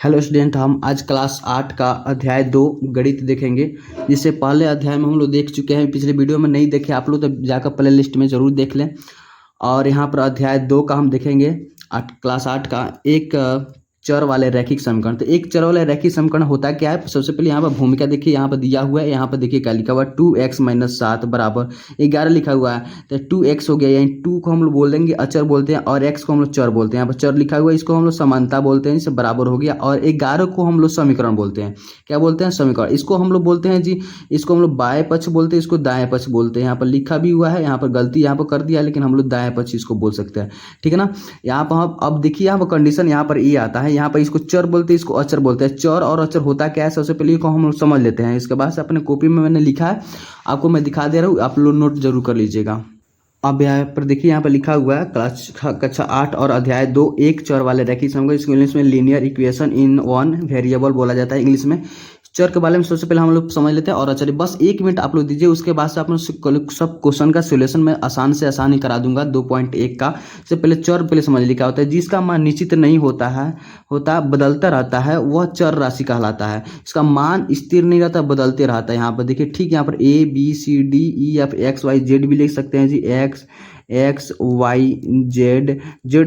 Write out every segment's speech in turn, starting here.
Hello student, हम आज class 8 का अध्याय 2 गणित देखेंगे। जिससे पहले अध्याय में हम लोग देख चुके हैं, पिछले वीडियो में नहीं देखे आप लोग तो जाकर प्ले लिस्ट में ज़रूर देख लें। और यहाँ पर अध्याय 2 का हम देखेंगे क्लास 8 का एक चर वाले रैखिक समीकरण। तो एक चर वाले रैखिक समीकरण होता क्या है? सबसे पहले यहाँ पर भूमिका देखिए, यहाँ पर दिया हुआ है, यहाँ पर देखिए क्या लिखा हुआ है 2x - 7 बराबर 11 लिखा हुआ है। तो 2x हो गया, यानी 2 को हम लोग बोल देंगे अचर बोलते हैं और x को हम लोग चर बोलते हैं। यहाँ पर चर लिखा हुआ है, इसको हम लोग समानता बोलते हैं, इससे बराबर हो गया। और 11 को हम लोग समीकरण बोलते हैं। क्या बोलते हैं? समीकरण। इसको हम लोग बोलते हैं जी, इसको हम लोग बाएं पक्ष बोलते हैं, इसको दाएं पक्ष बोलते हैं। यहाँ पर लिखा भी हुआ है, यहाँ पर गलती यहाँ पर कर दिया है, लेकिन हम लोग दाएं पक्ष इसको बोल सकते हैं। ठीक है ना। यहाँ पर हम अब देखिए, यहाँ पर कंडीशन यहाँ पर ये आता है, यहाँ पर इसको चर बोलते हैं, इसको अचर बोलते हैं। चर और अचर होता क्या है, सबसे पहले को हम लोग समझ लेते हैं। इसके बाद से अपने कॉपी में मैंने लिखा है, आपको मैं दिखा दे रहा हूँ, आप लोग नोट जरूर कर लीजिएगा। अब यहाँ पर देखिए, यहाँ पर लिखा हुआ है कक्षा 8 और अध्याय 2 एक चर वाले रैखिक समीकरण। इसको इंग्लिश में linear equation in one variable बोला जाता है इंग्लिश में। चर के बारे में सबसे पहले हम लोग समझ लेते हैं और अच्छा बस 1 मिनट आप लोग दीजिए, उसके बाद से आप लोग सब क्वेश्चन का सोल्यूशन मैं आसान से आसान ही करा दूंगा। 2.1 का से पहले चर पहले समझ लिखा होता है, जिसका मान निश्चित नहीं होता बदलता रहता है, वह चर राशि कहलाता है। इसका मान स्थिर नहीं रहता, बदलते रहता है। यहाँ पर देखिए, ठीक यहाँ पर ABCDEF XYZ भी लिख सकते हैं जी, XYZ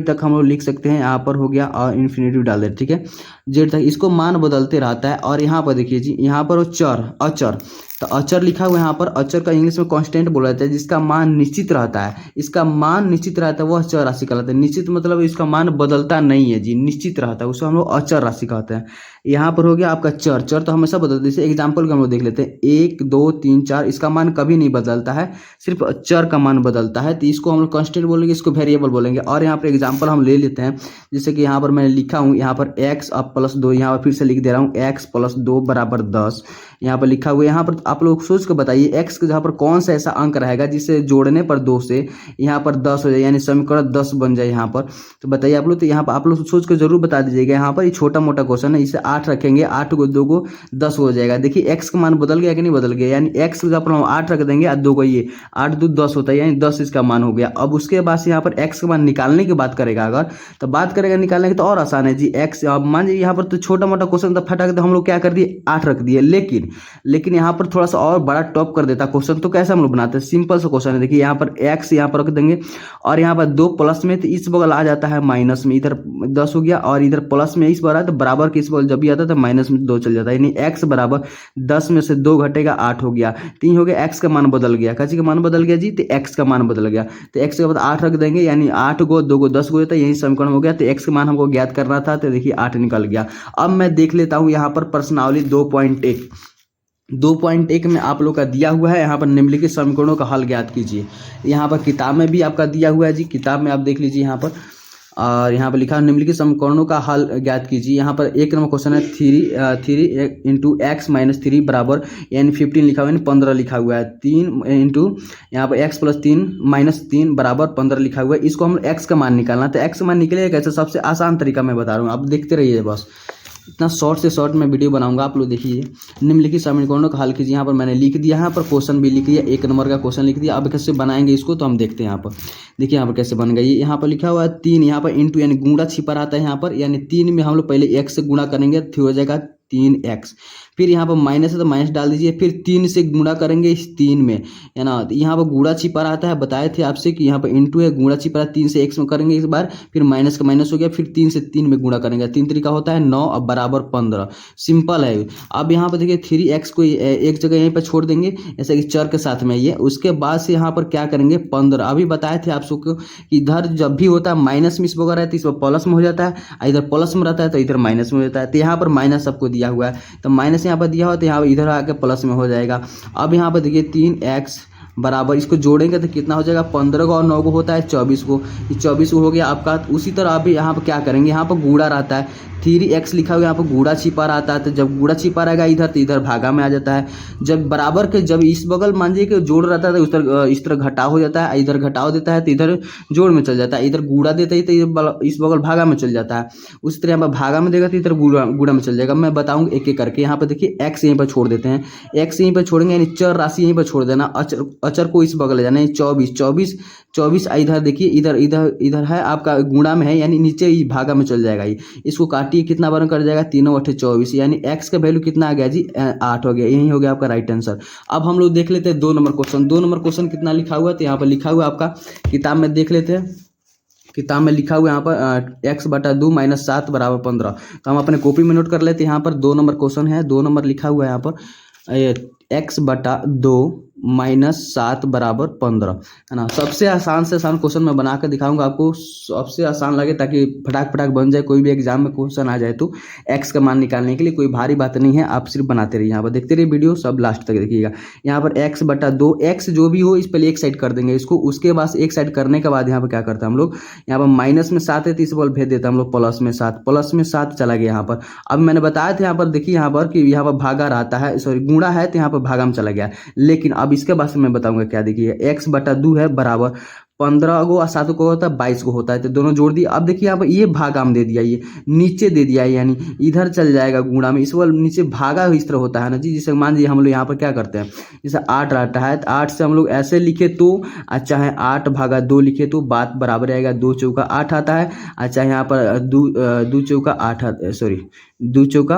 तक हम लोग लिख सकते हैं। यहाँ पर हो गया और इन्फिनिटी डाल दे, ठीक है, जेड तक। इसको मान बदलते रहता है। और यहाँ पर देखिए जी, यहाँ पर वो चर अचर, तो अचर लिखा हुआ है यहाँ पर। अचर का इंग्लिश में कांस्टेंट बोला जाता है, जिसका मान निश्चित रहता है। इसका मान निश्चित रहता है, वह चर राशि कहलाता है। निश्चित मतलब इसका मान बदलता नहीं है जी, निश्चित रहता है, उसको हम लोग अचर राशि कहते हैं। यहाँ पर हो गया आपका चर। चर तो हमेशा बदलता है। जैसे एग्जाम्पल का हम लोग देख लेते हैं, 1 2 3 4, इसका मान कभी नहीं बदलता है, सिर्फ चर का मान बदलता है। तो इसको हम लोग कांस्टेंट बोलेंगे, इसको वेरिएबल बोलेंगे। और यहाँ पर एग्जाम्पल हम ले लेते हैं, जैसे कि यहाँ पर मैंने लिखा हूँ, यहाँ पर x अब +2, यहाँ पर फिर से लिख दे रहा हूँ, x + 2 बराबर 10। यहाँ पर लिखा हुआ है। यहाँ पर आप लोग सोच के बताइए, x के जहाँ पर कौन सा ऐसा अंक रहेगा जिसे जोड़ने पर 2 से यहाँ पर 10 हो जाए, यानी समीकरण 10 बन जाए यहाँ पर। तो बताइए आप लोग। तो यहाँ पर आप लोग सोच के जरूर बता दीजिएगा। यहाँ पर ये छोटा मोटा क्वेश्चन है, इसे 8 रखेंगे, 8 को 2 को 10 हो जाएगा। देखिए x का मान बदल गया कि नहीं बदल गया, यानी x के जहाँ पर हम 8 रख देंगे और 2 को, ये 8 2 10 होता है, यानी 10 इसका मान हो गया। अब उसके बाद से यहाँ पर x का मान निकालने की बात करेगा, अगर तो बात करेगा निकालने की, तो और आसान है जी। x अब मान लीजिए यहाँ पर तो छोटा मोटा क्वेश्चन था, फटाक तो हम लोग क्या कर दिए, 8 रख दिए। लेकिन यहाँ पर थोड़ा सा और बड़ा टॉप कर देता क्वेश्चन, तो कैसे हम लोग बनाते हैं? सिंपल सा क्वेश्चन है। देखिए यहाँ पर x यहाँ पर रख देंगे, और यहाँ पर 2 प्लस में, तो इस बगल आ जाता है माइनस में, इधर 10 हो गया, और इधर प्लस में इस बार है तो बराबर के इस बगल जब भी आता है तो माइनस में 2 चल जाता है, यानी x बराबर 10 में से 2 घटेगा 8 हो गया। 3 हो गया, x का मान बदल गया, कैसे का मान बदल गया जी, तो x का मान बदल गया। तो x के बाद 8 रख देंगे, यानी 8 को 2 को 10 हो जाता है, यही समीकरण हो गया। तो x का मान हमको ज्ञात करना था, तो देखिए 8 निकल गया। अब मैं देख लेता हूँ यहाँ पर प्रश्नावली 2.1 में आप लोग का दिया हुआ है, यहाँ पर निम्नलिखित समीकरणों का हल ज्ञात कीजिए। यहाँ पर किताब में भी आपका दिया हुआ है जी, किताब में आप देख लीजिए यहाँ पर। और यहाँ पर लिखा है निम्नलिखित समीकरणों का हल ज्ञात कीजिए। यहाँ पर 1 नंबर क्वेश्चन है 3 × x - 3 बराबर, यानी 15 लिखा हुआ है, 15 लिखा हुआ है। 3 × यहाँ पर x + 3 - 3 बराबर 15 लिखा हुआ है। इसको हम x का मान निकालना, तो x का मान निकलेगा कैसे? सबसे आसान तरीका मैं बता रहा हूँ, आप देखते रहिए बस। इतना शॉर्ट से शॉर्ट मैं वीडियो बनाऊंगा, आप लोग देखिए। निम्नलिखित समीकरणों का हल कीजिए। यहाँ पर मैंने लिख दिया है, यहाँ पर क्वेश्चन भी लिख दिया, 1 नंबर का क्वेश्चन लिख दिया। अब कैसे बनाएंगे इसको, तो हम देखते हैं। यहाँ पर देखिए, यहाँ पर कैसे बन गई। यहाँ पर लिखा हुआ है 3, यहाँ पर इंटू, यानी गुणा छिपा रहता है यहाँ पर, यानी 3 में हम लोग पहले x से गुणा करेंगे, फिर हो जाएगा 3x। फिर यहाँ पर माइनस है तो माइनस डाल दीजिए, फिर 3 से गुणा करेंगे इस 3 में, है ना। तो यहाँ पर गुणा छिपा रहता है, बताए थे आपसे कि यहाँ पर इंटू है, गुणा छिपा रहा है, 3 से x में करेंगे इस बार, फिर माइनस का माइनस हो गया, फिर 3 से 3 में गुणा करेंगे। 3 तरीका होता है 9 अब बराबर 15, सिंपल है। अब यहाँ पर देखिए 3x को एक जगह यहीं पर छोड़ देंगे, ऐसे कि चर के साथ में ये। उसके बाद से यहाँ पर क्या करेंगे, 15। अभी बताए थे आप सबको कि इधर जब भी होता है माइनस में इस वगैरह है तो इस पर प्लस में हो जाता है, इधर प्लस में रहता है तो इधर माइनस में हो जाता है। तो यहाँ पर माइनस सबको दिया हुआ है, तो माइनस यहाँ पर दिया हो तो यहाँ इधर आके प्लस में हो जाएगा। अब यहाँ पर देखिए 3x बराबर, इसको जोड़ेंगे तो कितना हो जाएगा, 15 को और 9 को होता है 24 को, ये 24 को हो गया आपका। उसी तरह अभी यहाँ पर क्या करेंगे, यहाँ पर गुणा रहता है, 3x लिखा हुआ, यहाँ पर गुणा छिपा रहता है, तो जब गुणा छिपा रहेगा इधर तो इधर भागा में आ जाता है। जब बराबर के, जब इस बगल मान लीजिए कि जोड़ रहता है तो इस तरह घटाव हो जाता है, इधर घटाव देता है तो इधर जोड़ में चल जाता है, इधर गुणा देता है तो इस बगल भागा में चल जाता है। उसी तरह यहाँ पर भागा में देगा तो इधर गुणा में चल जाएगा। मैं बताऊंगा एक एक करके। यहाँ पर देखिए x यहीं पर छोड़ देते हैं, x यहीं पर छोड़ेंगे, यानी चर राशि यहीं पर छोड़ देना, अचर को इस बगल ले जाना है। 24 इधर देखिए, इधर है आपका गुणा में है, यानी नीचे ही भागा में चल जाएगा ये। इसको काटिए, कितना बार कर जाएगा, 3 8 24, यानी एक्स का वैल्यू कितना आ गया जी, 8 हो गया। यही हो गया आपका राइट आंसर। अब हम लोग देख लेते हैं 2 नंबर क्वेश्चन। 2 नंबर क्वेश्चन कितना लिखा हुआ है, तो यहाँ पर लिखा हुआ आपका किताब में देख लेते हैं। किताब में लिखा हुआ यहाँ पर x/2 - 7 = 15। तो हम अपने कॉपी में नोट कर लेते हैं। यहाँ पर 2 नंबर क्वेश्चन है, 2 नंबर लिखा हुआ है यहाँ पर x/2 - 7 = 15, है ना। सबसे आसान से आसान क्वेश्चन मैं बना कर दिखाऊंगा आपको, सबसे आसान लगे, ताकि फटाक बन जाए। कोई भी एग्जाम में क्वेश्चन आ जाए तो एक्स का मान निकालने के लिए कोई भारी बात नहीं है, आप सिर्फ बनाते रहिए। यहाँ पर देखते रहिए वीडियो, सब लास्ट तक देखिएगा। यहाँ पर x/2, एक्स जो भी हो इस पहले एक साइड कर देंगे इसको, उसके बाद एक साइड करने के बाद यहाँ पर क्या करते हैं हम लोग, यहाँ पर माइनस में 7 है तो इस बॉल भेज देते हैं हम लोग प्लस में 7 चला गया यहाँ पर। अब मैंने बताया था यहाँ पर देखिए, यहाँ पर कि यहाँ पर भागा रहता है, सॉरी गुणा है, तो यहाँ पर भागा में चला गया। लेकिन अब इसके बाद मैं बताऊंगा क्या, देखिए x/2 है बराबर 15 गो और 7 को होता है 22 को होता है, तो दोनों जोड़ दिए। अब देखिए यहाँ पर ये भागा में दे दिया, ये नीचे दे दिया, यानी इधर चल जाएगा गुणा में, इस बार नीचे भागा इस तरह होता है ना जी। जैसे मान लीजिए हम लोग यहाँ पर क्या करते हैं, जैसे 8 रहता है तो 8 से हम लोग ऐसे लिखे तो, चाहे 8/2 लिखे तो बात बराबर आएगा, 2 चौका 8 आता है। अच्छा यहाँ पर 2 चौका 8, सॉरी 2 चौका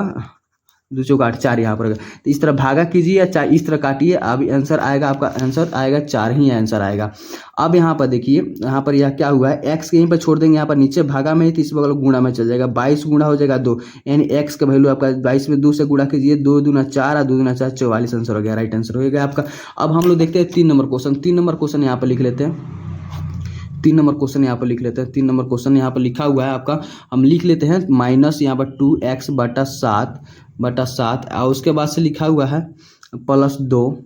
8, 4 यहाँ पर। तो इस तरह भागा कीजिए या चाहे इस तरह काटिए, अब आंसर आएगा, आपका आंसर आएगा 4 ही आंसर आएगा। अब यहाँ पर देखिए, यहाँ पर यह क्या हुआ है, एक्स यहीं पर छोड़ देंगे, यहाँ पर नीचे भागा में, तो इस बगल गुणा में चल जाएगा। 22 गुणा हो जाएगा 2, यानी एक्स का वैल्यू आपका 22 में 2 से गुणा कीजिए, 2 दूना 4 और 2 दूना 4, 44 आंसर हो गया, राइट आंसर हो गया आपका। अब हम लोग देखते हैं 3 नंबर क्वेश्चन। 3 नंबर क्वेश्चन यहाँ पर लिख लेते हैं। 3 नंबर क्वेश्चन यहाँ पर लिख लेते हैं। 3 नंबर क्वेश्चन यहाँ पर लिखा हुआ है आपका, हम लिख लेते हैं माइनस यहाँ पर 2x/7 और उसके बाद से लिखा हुआ है +2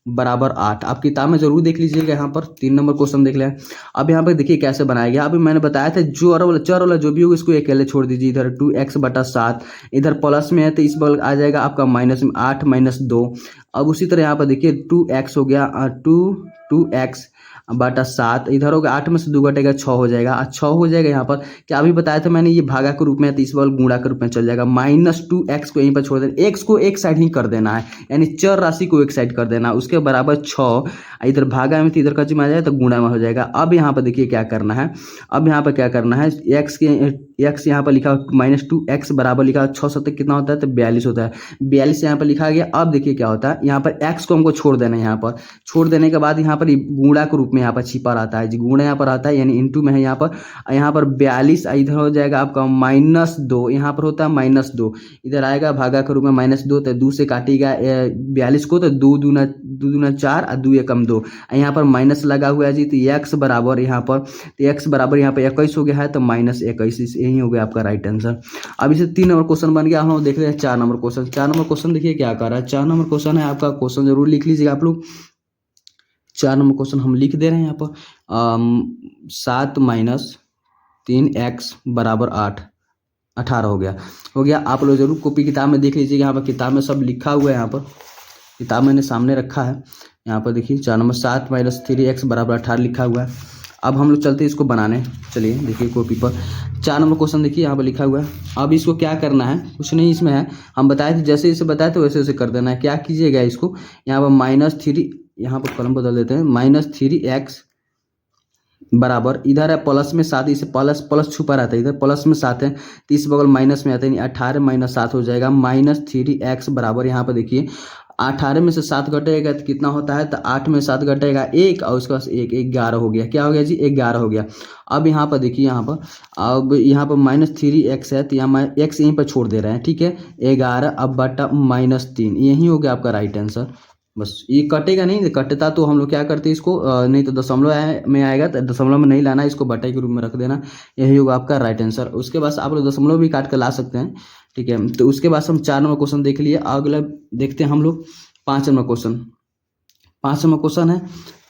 = 8। आप किताब में जरूर देख लीजिएगा। यहाँ पर 3 नंबर क्वेश्चन देख लें। अब यहाँ पर देखिए कैसे बनाया गया। अभी मैंने बताया था चर वाला जो भी होगा इसको अकेले छोड़ दीजिए। इधर 2x/7, इधर प्लस में है तो इस बगल आ जाएगा आपका माइनस में 8 - 2। अब उसी तरह यहाँ पर देखिए 2x हो गया, 2x/7, इधर होगा 8 में से 2 घटेगा 6 हो जाएगा, 6 हो जाएगा। यहाँ पर क्या अभी बताया था मैंने, ये भागा के रूप में है तो इस बगल गुणा के रूप में चल जाएगा। -2x को यहीं पर छोड़ देना, x को एक साइड ही कर देना है, यानी चर राशि को एक साइड कर देना, उसके बराबर 6। इधर भागा में तो इधर कच्ची में आ जाए तो गुणा में हो जाएगा। अब यहाँ पर देखिए क्या करना है, अब यहाँ पर क्या करना है, x यहाँ पर लिखा -2x बराबर लिखा 6 7 कितना होता है, तो 42 होता है। 42 यहाँ पर लिखा गया। अब देखिए क्या होता है, यहाँ पर x को हमको छोड़ देना है, यहाँ पर छोड़ देने के बाद यहाँ पर गुणा के रूप में यहाँ पर छिपा रहता है जी, गुणा यहाँ पर आता है, यानी इनटू में है यहाँ पर 42, इधर हो जाएगा आपका -2, यहाँ पर होता है -2, इधर आएगा भागा के रूप में -2, तो 2 से काटेगा 42 को, तो 2 दूना 4 और 2 एकम 2, यहाँ पर माइनस लगा हुआ है जी। तो x बराबर यहाँ पर 21 हो गया है, तो -21, यही हो गया आपका राइट आंसर। अब इसे 3 नंबर क्वेश्चन बन गया। हम देख रहे हैं 4 नंबर क्वेश्चन। 4 नंबर क्वेश्चन देखिए क्या कर रहा है। 4 नंबर क्वेश्चन है आपका, क्वेश्चन जरूर लिख लीजिएगा आप लोग। 4 नंबर क्वेश्चन हम लिख दे रहे हैं यहाँ पर 7 - 3x = 8, 18 हो गया। आप लोग जरूर कॉपी किताब में देख लीजिएगा। यहाँ पर किताब में सब लिखा हुआ है, यहाँ पर किताब मैंने सामने रखा है। यहाँ पर देखिए 4 नंबर 7 - 3x = 18 लिखा हुआ है। अब हम लोग चलते हैं इसको बनाने। चलिए देखिए कॉपी पर 4 नंबर क्वेश्चन देखिए यहाँ पर लिखा हुआ है। अब इसको क्या करना है, कुछ नहीं इसमें है, हम बताए थे जैसे इसे बताए थे वैसे कर देना है। क्या कीजिएगा, इसको यहाँ पर -3, यहाँ पर कलम बदल देते हैं, -3x बराबर, इधर है प्लस में 7, इसे प्लस छुपा रहता है, इधर प्लस में 7 है तो इस बगल माइनस में आता है, 18 - 7 हो जाएगा। -3x बराबर, यहाँ पर देखिए 18 में से 7 घटेगा तो कितना होता है, तो 8 में 7 घटेगा 1 और उसके बाद 1, 11 हो गया। क्या हो गया जी, 11 हो गया। अब यहाँ पर देखिए, यहाँ पर -3x है तो यहाँ x यहीं पर छोड़ दे रहे हैं, ठीक है, 11 अब बटा -3, यही हो गया आपका राइट आंसर। बस ये कटेगा नहीं, कटता तो हम लोग क्या करते हैं इसको, नहीं तो दशमलव में आएगा तो दशमलव में नहीं लाना, इसको बटे के रूप में रख देना, यही होगा आपका राइट आंसर। उसके बाद आप लोग दशमलव भी काट कर ला सकते हैं, ठीक है। तो उसके बाद हम 4 नंबर क्वेश्चन देख लिए। अगला देखते हैं हम लोग 5 नंबर क्वेश्चन। 5 नंबर क्वेश्चन है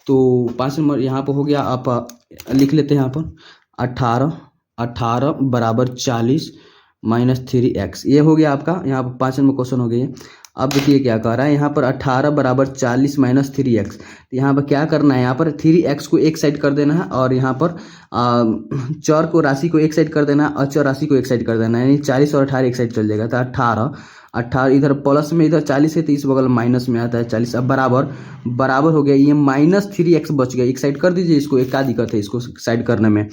तो 5 नंबर यहाँ पर हो गया, आप लिख लेते हैं यहाँ पर 18 = 40 - 3x, ये हो गया आपका यहाँ पर 5 नंबर क्वेश्चन हो गया। अब देखिए क्या कह रहा है, यहाँ पर 18 = 40 - 3x, यहाँ पर क्या करना है, यहाँ पर 3x को एक साइड कर देना है और यहाँ पर चर को राशि को एक साइड कर देना है, अचर राशि को एक साइड कर देना है, यानी 40 और 18 एक साइड चल जाएगा। तो 18 18 इधर प्लस में, इधर 40 है तो इस बगल माइनस में आता है 40। अब बराबर बराबर हो गया, ये -3x बच गया। एक साइड कर दीजिए इसको, एक क्या दिक्कत है इसको साइड करने में।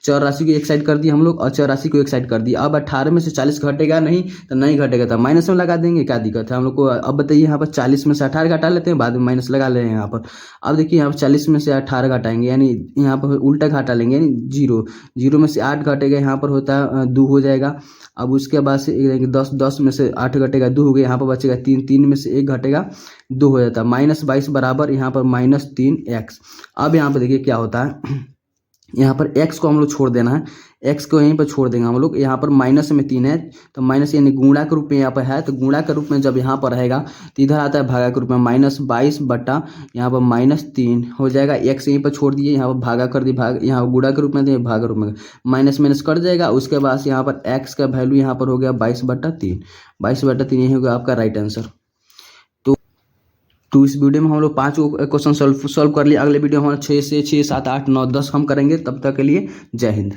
चर राशि को एक साइड कर दिए हम लोग और चर राशि को एक साइड कर दिया। अब 18 में से 40 घटेगा नहीं तो नहीं घटेगा तो माइनस में लगा देंगे, क्या दिक्कत है हम लोग को। अब बताइए यहाँ पर 40 में से 18 घटा लेते हैं, बाद में माइनस लगा ले यहाँ पर। अब देखिए यहाँ पर 40 में से 18 घटाएंगे यानी यहाँ पर उल्टा घटा लेंगे, यानी 0 में से 8 घटेगा, यहाँ पर होता है 2 हो जाएगा। अब उसके बाद से 10 में से 8 घटेगा 2 हो गया, यहाँ पर बचेगा 3 में से 1 घटेगा 2 हो जाता है। -22 बराबर यहाँ पर -3x। अब यहाँ पर देखिए क्या होता है, यहाँ पर x को हम लोग छोड़ देना है, x को यहीं पर छोड़ देंगे हम लोग। यहाँ पर माइनस में 3 है तो माइनस यानी गुणा के रूप में यहाँ पर है, तो गुणा के रूप में जब यहाँ पर रहेगा तो इधर आता है भागा के रूप में। -22 बटा यहाँ पर -3 हो जाएगा। x यहीं पर छोड़ दिए, यहाँ पर भागा कर दिए, भाग यहाँ गुणा के रूप में तो भागा के रूप में माइनस माइनस कट जाएगा। उसके बाद यहाँ पर x का वैल्यू यहाँ पर हो गया 22/3। 22/3 यही होगा आपका राइट आंसर। तो इस वीडियो में हम लोग 5 क्वेश्चन सॉल्व कर लिए। अगले वीडियो में हम 6 से 6, 7, 8, 9, 10 हम करेंगे। तब तक के लिए जय हिंद।